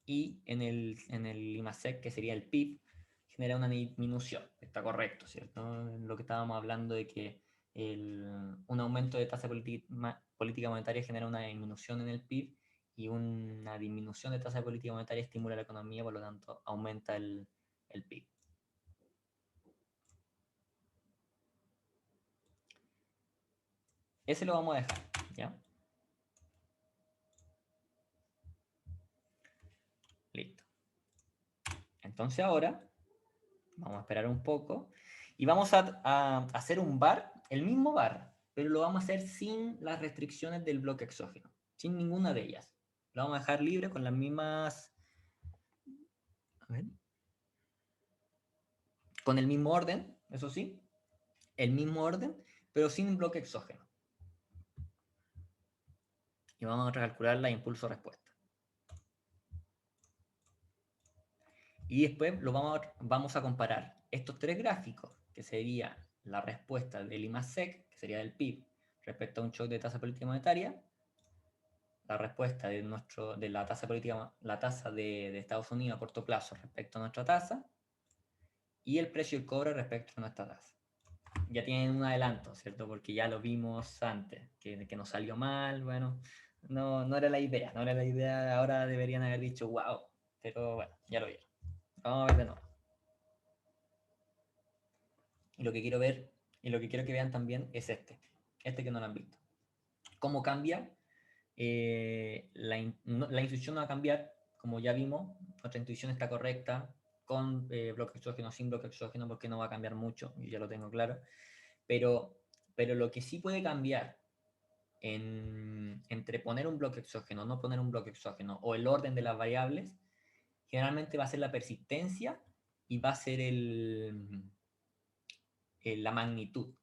y en el IMASEC, que sería el PIB, genera una disminución. Está correcto, ¿cierto? Lo que estábamos hablando de que un aumento de tasa de política monetaria genera una disminución en el PIB y una disminución de tasa de política monetaria estimula la economía, por lo tanto aumenta el PIB. Ese lo vamos a dejar, ¿ya? Listo. Entonces ahora, vamos a esperar un poco, y vamos a hacer un bar, el mismo bar, pero lo vamos a hacer sin las restricciones del bloque exógeno, sin ninguna de ellas. Lo vamos a dejar libre con las mismas... A ver. Con el mismo orden, eso sí, el mismo orden, pero sin bloque exógeno. Y vamos a recalcular la impulso-respuesta. Y después vamos a comparar estos tres gráficos, que sería la respuesta del IMASEC, que sería del PIB, respecto a un shock de tasa política monetaria, la respuesta de la tasa política, la tasa de Estados Unidos a corto plazo respecto a nuestra tasa, y el precio del cobre respecto a nuestra tasa. Ya tienen un adelanto, ¿cierto? Porque ya lo vimos antes, que nos salió mal, bueno, no era la idea, no era la idea, ahora deberían haber dicho, wow, pero bueno, ya lo vieron. Vamos a ver de nuevo. Y lo que quiero ver, y lo que quiero que vean también es este que no lo han visto. ¿Cómo cambia? La intuición no va a cambiar, como ya vimos, nuestra intuición está correcta, con bloque exógeno, sin bloque exógeno, porque no va a cambiar mucho, y ya lo tengo claro. Pero lo que sí puede cambiar entre poner un bloque exógeno, no poner un bloque exógeno, o el orden de las variables, generalmente va a ser la persistencia y va a ser la magnitud.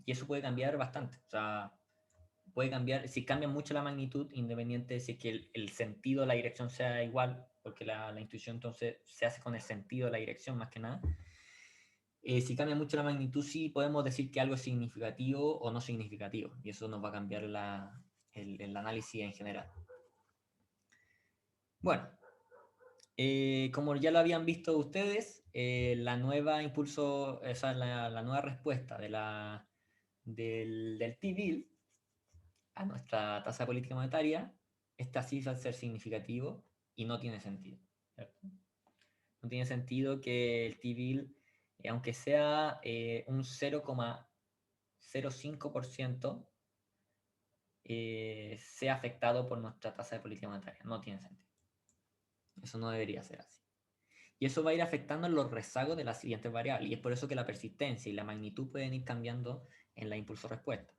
Y eso puede cambiar bastante. O sea, puede cambiar, si cambia mucho la magnitud, independiente de si es que el sentido, la dirección sea igual, porque la intuición entonces se hace con el sentido de la dirección más que nada. Si cambia mucho la magnitud, sí podemos decir que algo es significativo o no significativo, y eso nos va a cambiar el análisis en general. Bueno, como ya lo habían visto ustedes, la nueva impulso, o sea, la nueva respuesta del T-bill a nuestra tasa de política monetaria, esta sí va a ser significativo y no tiene sentido, ¿cierto? No tiene sentido que el T-bill, aunque sea un 0,05%, sea afectado por nuestra tasa de política monetaria. No tiene sentido. Eso no debería ser así. Y eso va a ir afectando los rezagos de las siguientes variables. Y es por eso que la persistencia y la magnitud pueden ir cambiando en la impulso-respuesta.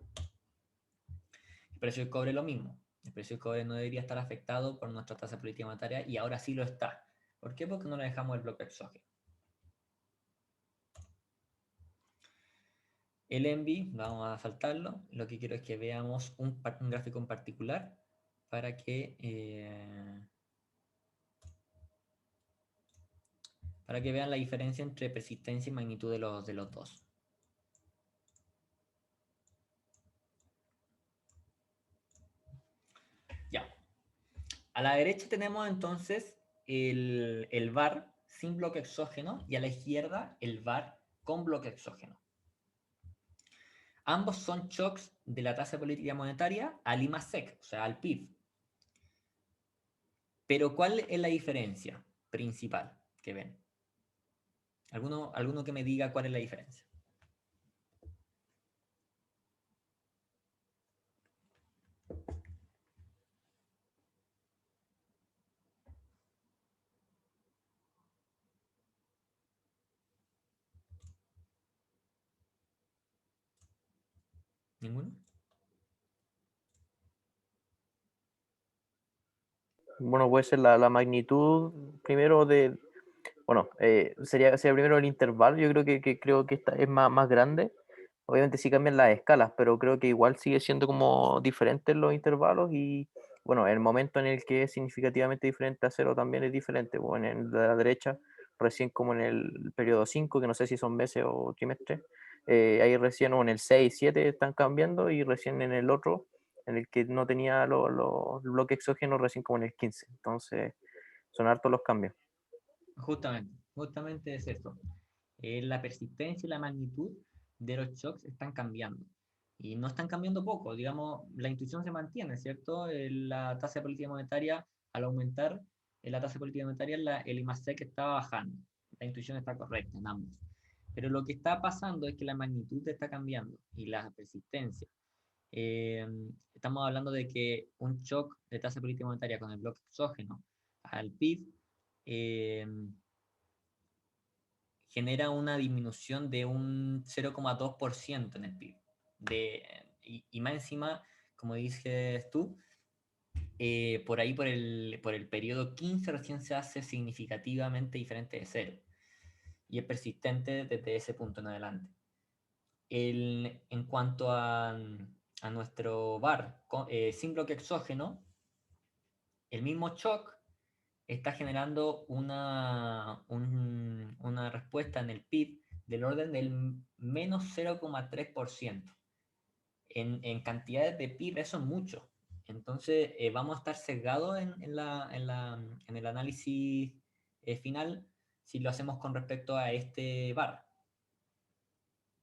El precio del cobre es lo mismo. El precio del cobre no debería estar afectado por nuestra tasa de política monetaria y ahora sí lo está. ¿Por qué? Porque no le dejamos el bloque exógeno. El ENVI, vamos a saltarlo. Lo que quiero es que veamos un gráfico en particular para que vean la diferencia entre persistencia y magnitud de los dos. Ya. A la derecha tenemos entonces el VAR sin bloque exógeno y a la izquierda el VAR con bloque exógeno. Ambos son shocks de la tasa de política monetaria al IMASEC, o sea, al PIB. Pero ¿cuál es la diferencia principal que ven? ¿Alguno que me diga cuál es la diferencia? ¿Ninguno? Bueno, puede ser la magnitud primero de, bueno, sería primero el intervalo. Yo creo que esta es más grande. Obviamente sí cambian las escalas, pero creo que igual sigue siendo como diferentes los intervalos y bueno, el momento en el que es significativamente diferente a cero también es diferente. Bueno, en la derecha, recién como en el periodo 5, que no sé si son meses o trimestres, ahí recién o en el 6, 7 están cambiando y recién en el otro, en el que no tenía el bloque exógeno, recién como en el 15. Entonces, son hartos los cambios. Justamente es eso. La persistencia y la magnitud de los shocks están cambiando. Y no están cambiando poco, digamos, la intuición se mantiene, ¿cierto? La tasa de política monetaria, al aumentar la tasa de política monetaria, el IMASEC está bajando. La intuición está correcta en ambos. Pero lo que está pasando es que la magnitud está cambiando y la persistencia. estamos hablando de que un shock de tasa política monetaria con el bloque exógeno al PIB genera una disminución de un 0,2% en el PIB. Y más encima, como dices tú, por ahí por el periodo 15 recién se hace significativamente diferente de cero. Y es persistente desde ese punto en adelante. En cuanto a nuestro VAR sin bloque exógeno, el mismo shock está generando una respuesta en el PIB del orden del menos 0,3%. En cantidades de PIB eso es mucho. Entonces vamos a estar sesgados en el análisis final si lo hacemos con respecto a este VAR.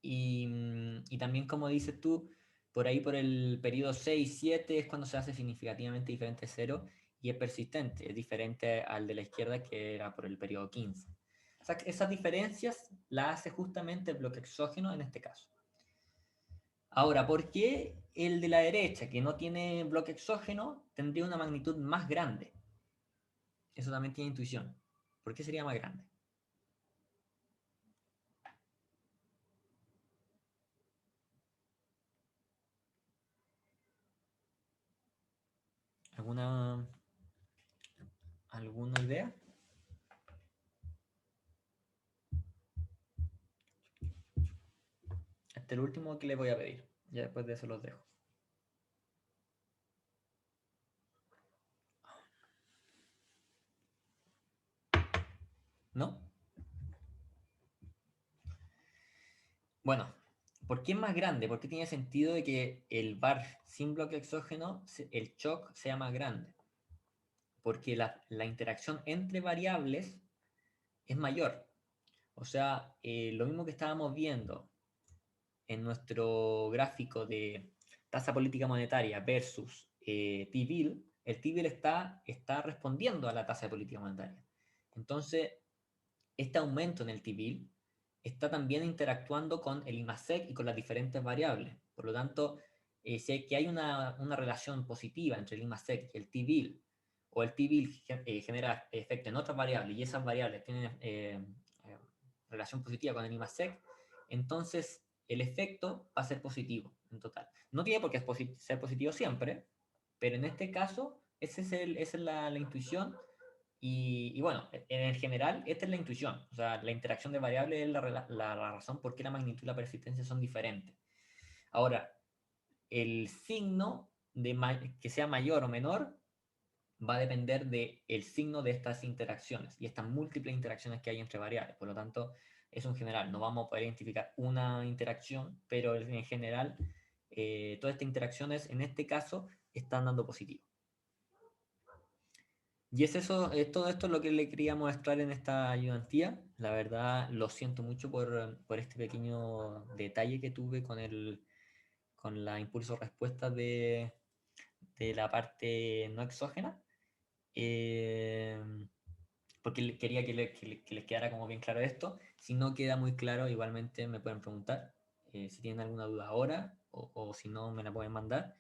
Y también, como dices tú, por ahí por el periodo 6-7 es cuando se hace significativamente diferente de cero y es persistente, es diferente al de la izquierda que era por el periodo 15. O sea, esas diferencias las hace justamente el bloque exógeno en este caso. Ahora, ¿por qué el de la derecha, que no tiene bloque exógeno, tendría una magnitud más grande? Eso también tiene intuición. ¿Por qué sería más grande? ¿Alguna idea? Este es el último que le voy a pedir. Ya después de eso los dejo. ¿No? Bueno, ¿por qué es más grande? ¿Por qué tiene sentido de que el VAR sin bloque exógeno, el shock sea más grande? Porque la interacción entre variables es mayor. O sea, lo mismo que estábamos viendo en nuestro gráfico de tasa política monetaria versus T-bill, el T-bill está respondiendo a la tasa de política monetaria. Entonces, este aumento en el T-bill está también interactuando con el IMASEC y con las diferentes variables. Por lo tanto, si hay una relación positiva entre el IMASEC y el T-bill, o el T-bill genera efecto en otras variables y esas variables tienen relación positiva con el IMASEC, entonces el efecto va a ser positivo en total. No tiene por qué ser positivo siempre, pero en este caso esa es la intuición y bueno, en el general esta es la intuición, o sea, la interacción de variables es la razón por qué la magnitud y la persistencia son diferentes. Ahora, el signo que sea mayor o menor va a depender del signo de estas interacciones y estas múltiples interacciones que hay entre variables. Por lo tanto, eso en general, no vamos a poder identificar una interacción, pero en general, todas estas interacciones en este caso están dando positivo. Y es eso, todo esto es lo que le quería mostrar en esta ayudantía. La verdad, lo siento mucho por este pequeño detalle que tuve con la impulso-respuesta de la parte no exógena. Porque quería que les quedara como bien claro esto. Si no queda muy claro, igualmente me pueden preguntar si tienen alguna duda ahora o si no, me la pueden mandar.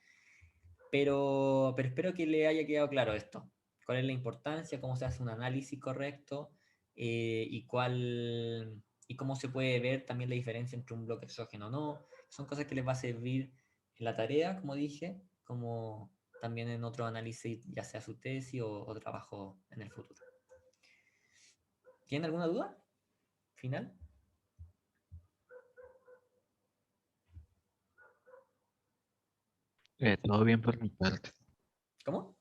Pero espero que le haya quedado claro esto. ¿Cuál es la importancia? ¿Cómo se hace un análisis correcto? Y cómo se puede ver también la diferencia entre un bloque exógeno o no. Son cosas que les va a servir en la tarea, como dije, como también en otro análisis, ya sea su tesis o trabajo en el futuro. ¿Tienen alguna duda final? Todo bien por mi parte. ¿Cómo?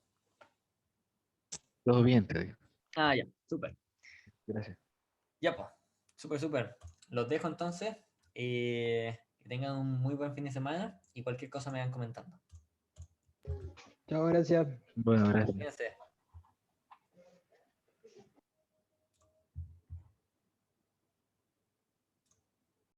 Todo bien, te digo. Ah, ya, súper. Gracias. Ya, pues, súper. Los dejo entonces. Que tengan un muy buen fin de semana y cualquier cosa me van comentando. Chao, gracias. Bueno, gracias. Fíjense.